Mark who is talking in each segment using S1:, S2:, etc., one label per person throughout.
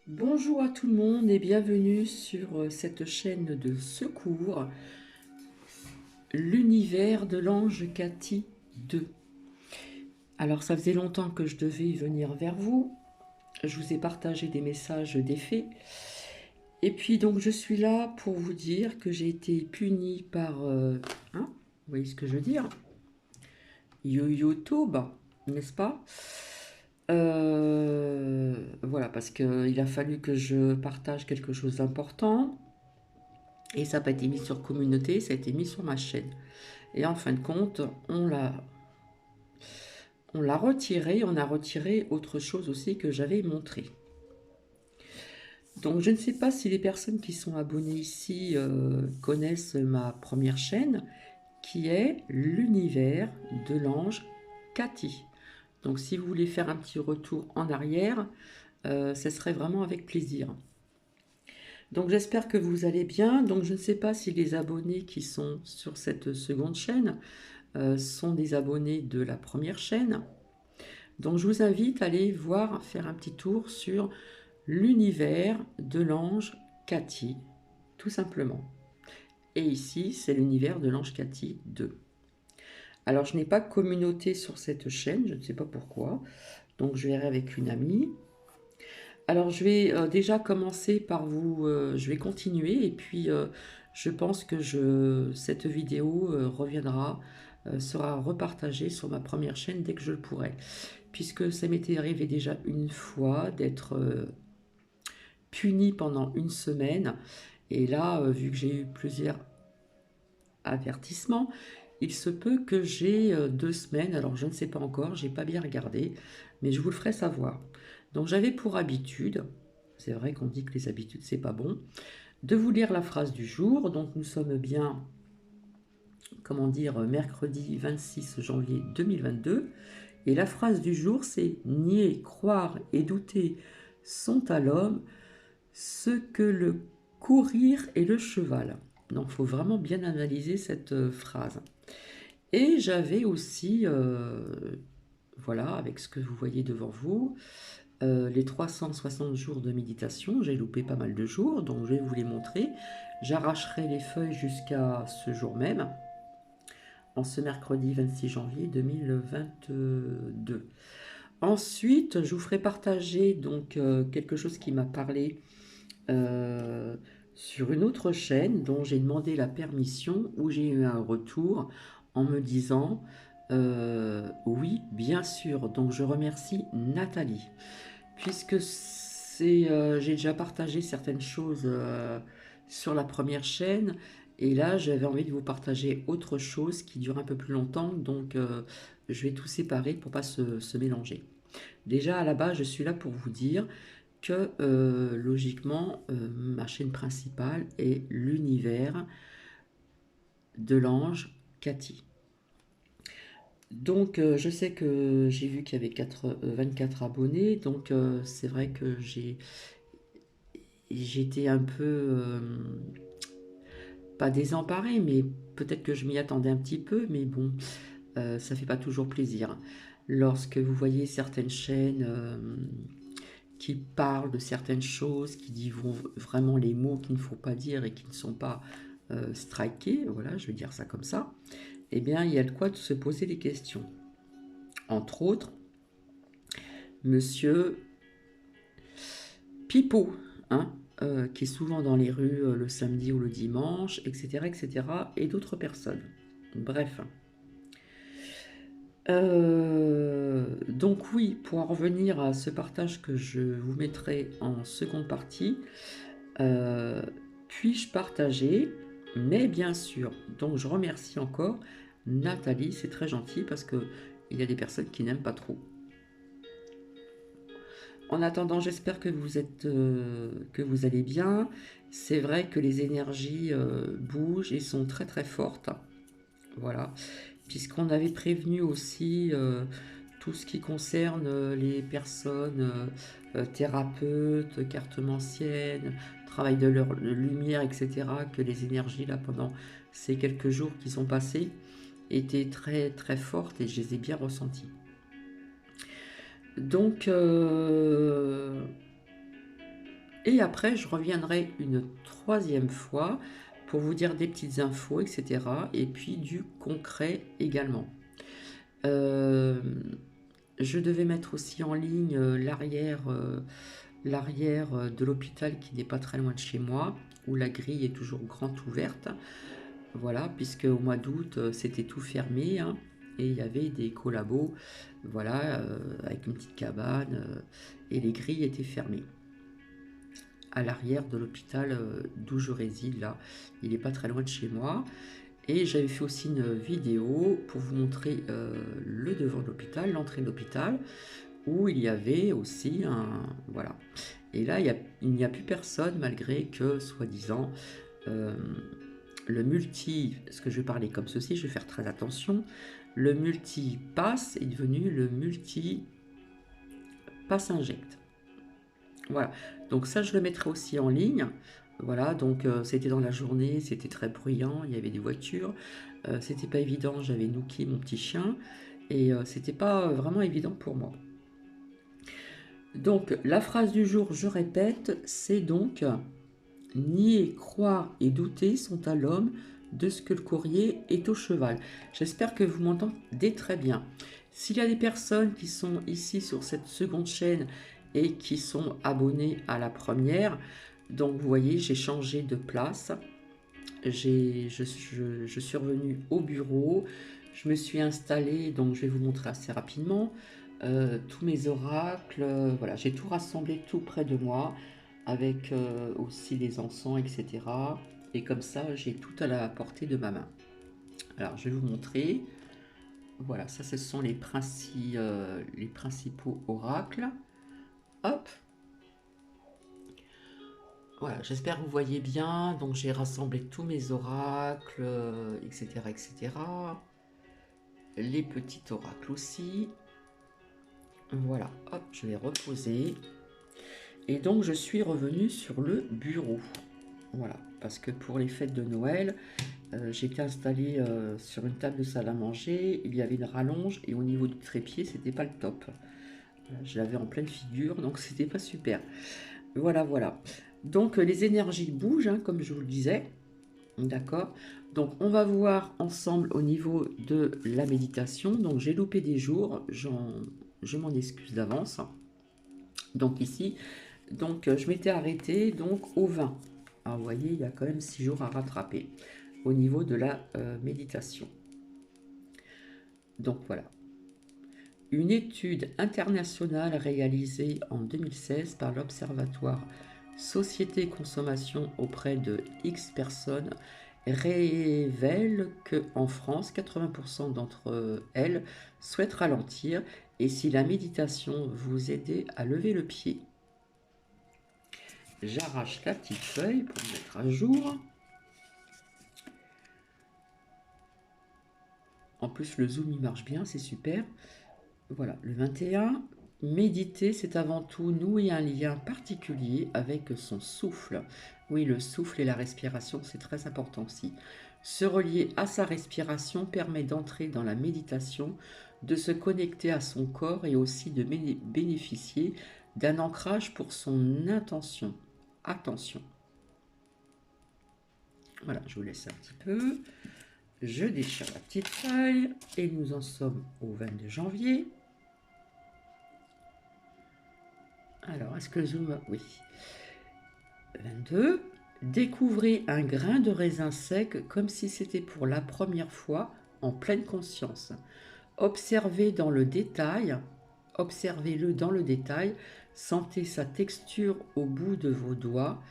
S1: Bonjour à tout le monde et bienvenue sur cette chaîne de secours, l'univers de l'ange Cathy 2. Alors ça faisait longtemps que je devais venir vers vous, je vous ai partagé des messages défaits, et puis donc je suis là pour vous dire que j'ai été punie par, vous voyez ce que je veux dire, YouTube, n'est-ce pas? Voilà, parce qu'il a fallu que je partage quelque chose d'important. Et ça n'a pas été mis sur communauté, ça a été mis sur ma chaîne. Et en fin de compte, on l'a retiré, on a retiré autre chose aussi que j'avais montré. Donc je ne sais pas si les personnes qui sont abonnées ici connaissent ma première chaîne, qui est l'univers de l'ange Cathy. Donc si vous voulez faire un petit retour en arrière, ce serait vraiment avec plaisir. Donc j'espère que vous allez bien. Donc je ne sais pas si les abonnés qui sont sur cette seconde chaîne sont des abonnés de la première chaîne. Donc je vous invite à aller voir, faire un petit tour sur l'univers de l'ange Cathy, tout simplement. Et ici, c'est l'univers de l'ange Cathy 2. Alors je n'ai pas de communauté sur cette chaîne, je ne sais pas pourquoi. Donc je verrai avec une amie. Alors je vais déjà commencer par vous, je vais continuer et puis je pense que cette vidéo reviendra, sera repartagée sur ma première chaîne dès que je le pourrai. Puisque ça m'était arrivé déjà une fois d'être punie pendant une semaine. Et là, vu que j'ai eu plusieurs avertissements, il se peut que j'ai 2 semaines, alors je ne sais pas encore, j'ai pas bien regardé, mais je vous le ferai savoir. Donc j'avais pour habitude, c'est vrai qu'on dit que les habitudes c'est pas bon, de vous lire la phrase du jour. Donc nous sommes bien, comment dire, mercredi 26 janvier 2022. Et la phrase du jour c'est: nier, croire et douter sont à l'homme ce que le courir et le cheval. Donc il faut vraiment bien analyser cette phrase. Et j'avais aussi, voilà, avec ce que vous voyez devant vous, les 360 jours de méditation. J'ai loupé pas mal de jours, donc je vais vous les montrer. J'arracherai les feuilles jusqu'à ce jour même, en ce mercredi 26 janvier 2022. Ensuite, je vous ferai partager donc quelque chose qui m'a parlé sur une autre chaîne dont j'ai demandé la permission, où j'ai eu un retour en me disant oui, bien sûr. Donc je remercie Nathalie, puisque j'ai déjà partagé certaines choses sur la première chaîne, et là j'avais envie de vous partager autre chose qui dure un peu plus longtemps, donc je vais tout séparer pour pas se mélanger. Déjà à la base, je suis là pour vous dire que logiquement, ma chaîne principale est l'univers de l'ange Cathy. Donc je sais que j'ai vu qu'il y avait 24 abonnés, donc c'est vrai que j'étais un peu, pas désemparée, mais peut-être que je m'y attendais un petit peu, mais bon, ça fait pas toujours plaisir. Lorsque vous voyez certaines chaînes qui parlent de certaines choses, qui disent vraiment les mots qu'il ne faut pas dire et qui ne sont pas strikés, voilà, je vais dire ça comme ça, eh bien, il y a de quoi se poser des questions. Entre autres, Monsieur Pipo, hein, qui est souvent dans les rues le samedi ou le dimanche, etc., etc., et d'autres personnes. Bref. Donc oui, pour en revenir à ce partage que je vous mettrai en seconde partie, puis-je partager? Mais bien sûr, donc je remercie encore Nathalie, c'est très gentil parce que il y a des personnes qui n'aiment pas trop. En attendant, j'espère que que vous allez bien. C'est vrai que les énergies bougent et sont très très fortes. Voilà, puisqu'on avait prévenu aussi tout ce qui concerne les personnes thérapeutes, cartomanciennes, travail de leur lumière, etc., que les énergies, là, pendant ces quelques jours qui sont passés, étaient très très fortes et je les ai bien ressenties. Donc, Et après, je reviendrai une troisième fois pour vous dire des petites infos, etc. Et puis du concret également. Euh, je devais mettre aussi en ligne l'arrière de l'hôpital qui n'est pas très loin de chez moi, où la grille est toujours grande ouverte. Voilà, puisque au mois d'août, c'était tout fermé, hein, et il y avait des collabos, voilà, avec une petite cabane, et les grilles étaient fermées. À l'arrière de l'hôpital d'où je réside, là, il n'est pas très loin de chez moi. Et j'avais fait aussi une vidéo pour vous montrer le devant de l'hôpital, l'entrée de l'hôpital, où il y avait aussi un... Voilà. Et là, il n'y a plus personne, malgré que, soi-disant, euh, le multi... Parce que je vais parler comme ceci, je vais faire très attention. Le multi-pass est devenu le multi-pass inject. Voilà. Donc ça, je le mettrai aussi en ligne. Voilà, donc c'était dans la journée, c'était très bruyant, il y avait des voitures. C'était pas évident, j'avais Nookie, mon petit chien. Et c'était pas vraiment évident pour moi. Donc, la phrase du jour, je répète, c'est donc nier, croire et douter sont à l'homme de ce que le courrier est au cheval. J'espère que vous m'entendez très bien. S'il y a des personnes qui sont ici sur cette seconde chaîne et qui sont abonnées à la première, donc vous voyez, j'ai changé de place. Je suis revenue au bureau. Je me suis installée, donc je vais vous montrer assez rapidement. Tous mes oracles, voilà, j'ai tout rassemblé tout près de moi, avec aussi les encens, etc. Et comme ça, j'ai tout à la portée de ma main. Alors, je vais vous montrer. Voilà, ça, ce sont les principaux oracles. Hop. Voilà, j'espère que vous voyez bien. Donc, j'ai rassemblé tous mes oracles, etc., etc. Les petits oracles aussi. Voilà, hop, je vais reposer. Et donc, je suis revenue sur le bureau. Voilà, parce que pour les fêtes de Noël, j'étais installée sur une table de salle à manger. Il y avait une rallonge et au niveau du trépied, c'était pas le top. Je l'avais en pleine figure, donc c'était pas super. Voilà, voilà. Donc, les énergies bougent, hein, comme je vous le disais. D'accord. Donc, on va voir ensemble au niveau de la méditation. Donc, j'ai loupé des jours. Je m'en excuse d'avance. Donc, ici, donc, je m'étais arrêtée donc, au 20. Alors, vous voyez, il y a quand même 6 jours à rattraper au niveau de la méditation. Donc, voilà. Une étude internationale réalisée en 2016 par l'Observatoire Société et Consommation auprès de X personnes révèle qu'en France, 80% d'entre elles souhaitent ralentir et si la méditation vous aidait à lever le pied. J'arrache la petite feuille pour me mettre à jour. En plus, le zoom il marche bien, c'est super. Voilà, le 21. Méditer, c'est avant tout nouer un lien particulier avec son souffle. Oui, le souffle et la respiration, c'est très important aussi. Se relier à sa respiration permet d'entrer dans la méditation, de se connecter à son corps et aussi de bénéficier d'un ancrage pour son intention. Attention. Voilà, je vous laisse un petit peu. Je déchire la petite feuille et nous en sommes au 22 janvier. Alors, est-ce que le zoom... Oui. 22. Découvrez un grain de raisin sec comme si c'était pour la première fois en pleine conscience. Observez-le dans le détail, sentez sa texture au bout de vos doigts,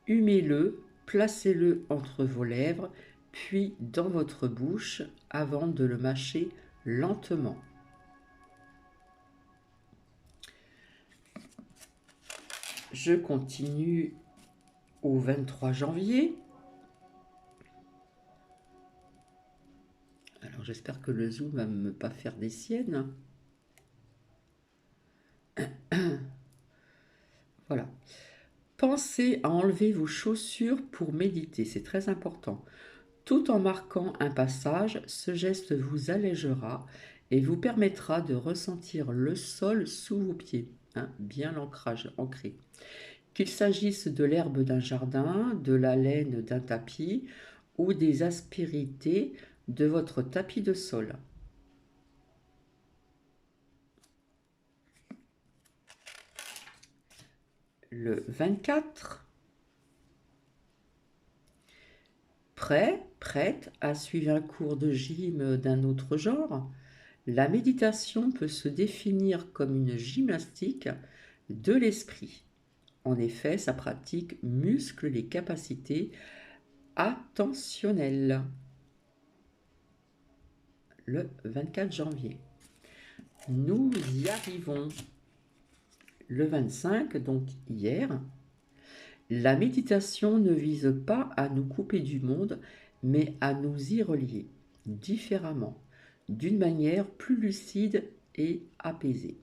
S1: humez-le, placez-le entre vos lèvres, puis dans votre bouche avant de le mâcher lentement. Je continue au 23 janvier. Alors j'espère que le zoom va ne me pas faire des siennes. Voilà. Pensez à enlever vos chaussures pour méditer, c'est très important. Tout en marquant un passage, ce geste vous allégera et vous permettra de ressentir le sol sous vos pieds, hein, bien l'ancrage ancré. qu'il s'agisse de l'herbe d'un jardin, de la laine d'un tapis ou des aspérités de votre tapis de sol. Le 24, prêt, prête à suivre un cours de gym d'un autre genre, la méditation peut se définir comme une gymnastique de l'esprit. En effet, sa pratique muscle les capacités attentionnelles. Le 24 janvier. Nous y arrivons. Le 25, donc hier, la méditation ne vise pas à nous couper du monde, mais à nous y relier différemment, d'une manière plus lucide et apaisée.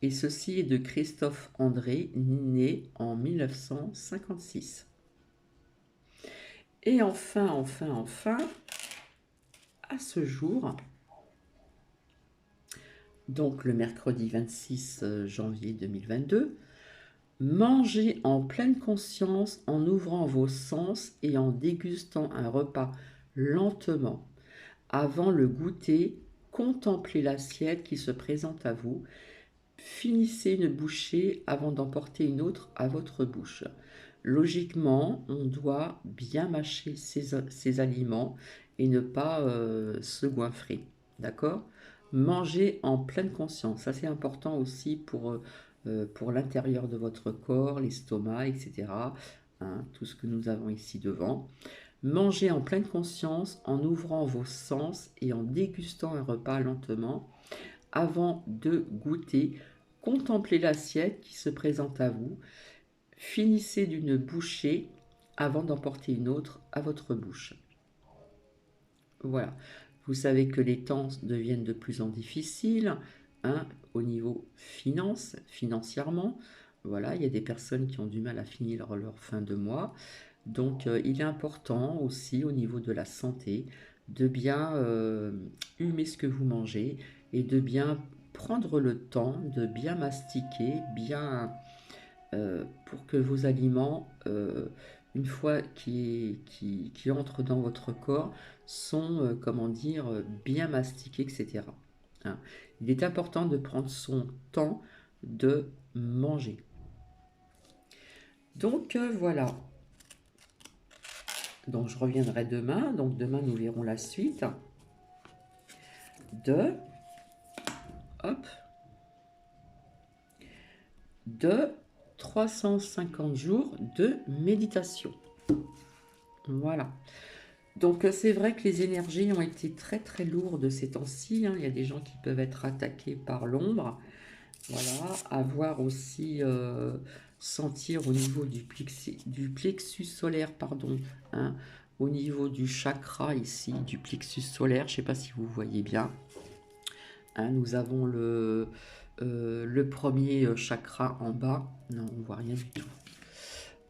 S1: Et ceci est de Christophe André, né en 1956. Et enfin, à ce jour, donc le mercredi 26 janvier 2022, mangez en pleine conscience en ouvrant vos sens et en dégustant un repas lentement. Avant le goûter, contemplez l'assiette qui se présente à vous. Finissez une bouchée avant d'emporter une autre à votre bouche. Logiquement, on doit bien mâcher ses aliments et ne pas se goinfrer. D'accord? Manger en pleine conscience. Ça, c'est important aussi pour l'intérieur de votre corps, l'estomac, etc. Hein, tout ce que nous avons ici devant. Mangez en pleine conscience en ouvrant vos sens et en dégustant un repas lentement. Avant de goûter, contemplez l'assiette qui se présente à vous. Finissez d'une bouchée avant d'emporter une autre à votre bouche. Voilà. Vous savez que les temps deviennent de plus en difficiles, hein, au niveau financièrement. Voilà, il y a des personnes qui ont du mal à finir leur fin de mois. Donc, il est important aussi au niveau de la santé de bien humer ce que vous mangez et de bien prendre le temps de bien mastiquer, bien pour que vos aliments, une fois qui entrent dans votre corps, sont, comment dire, bien mastiqués, etc. Hein. Il est important de prendre son temps de manger. Donc voilà. Donc je reviendrai demain. Donc demain nous verrons la suite de hop de 350 jours de méditation. Voilà. Donc c'est vrai que les énergies ont été très très lourdes ces temps-ci. Hein. Il y a des gens qui peuvent être attaqués par l'ombre. Voilà. Avoir aussi sentir au niveau du plexus solaire, pardon, hein, au niveau du chakra ici, du plexus solaire. Je ne sais pas si vous voyez bien. Hein, nous avons le premier chakra en bas. Non, on ne voit rien du tout.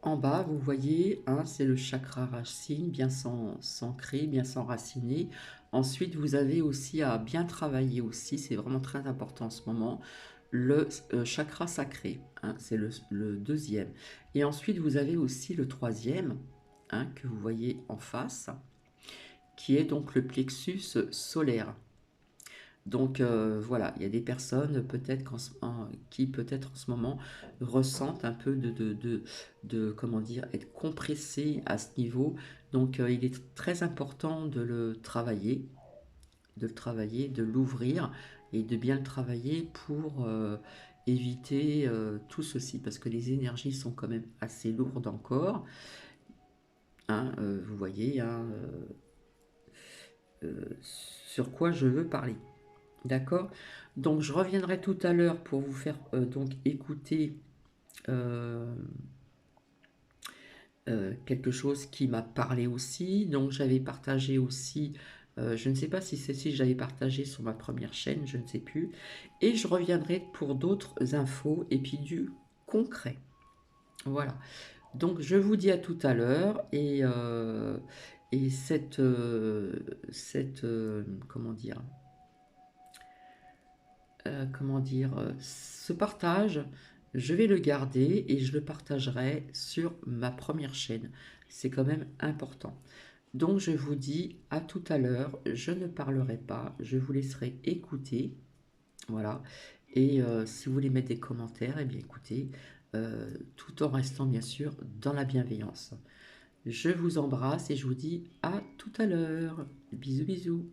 S1: En bas, vous voyez, hein, c'est le chakra racine, bien s'ancrer, bien s'enraciner. Ensuite, vous avez aussi à bien travailler aussi, c'est vraiment très important en ce moment, le chakra sacré, hein, c'est le deuxième. Et ensuite, vous avez aussi le troisième, hein, que vous voyez en face, qui est donc le plexus solaire. Donc voilà, il y a des personnes peut-être qui peut-être en ce moment ressentent un peu comment dire, être compressées à ce niveau. Donc il est très important de le travailler, de l'ouvrir et de bien le travailler pour éviter tout ceci. Parce que les énergies sont quand même assez lourdes encore. Hein, vous voyez hein, sur quoi je veux parler. D'accord? Donc je reviendrai tout à l'heure pour vous faire donc écouter quelque chose qui m'a parlé aussi. Donc j'avais partagé aussi, je ne sais pas si ceci j'avais partagé sur ma première chaîne, je ne sais plus. Et je reviendrai pour d'autres infos et puis du concret. Voilà. Donc je vous dis à tout à l'heure et comment dire, ce partage je vais le garder et je le partagerai sur ma première chaîne. C'est quand même important. Donc je vous dis à tout à l'heure, je ne parlerai pas, je vous laisserai écouter, voilà. Et si vous voulez mettre des commentaires, eh bien écoutez, tout en restant bien sûr dans la bienveillance. Je vous embrasse et je vous dis à tout à l'heure. Bisous bisous.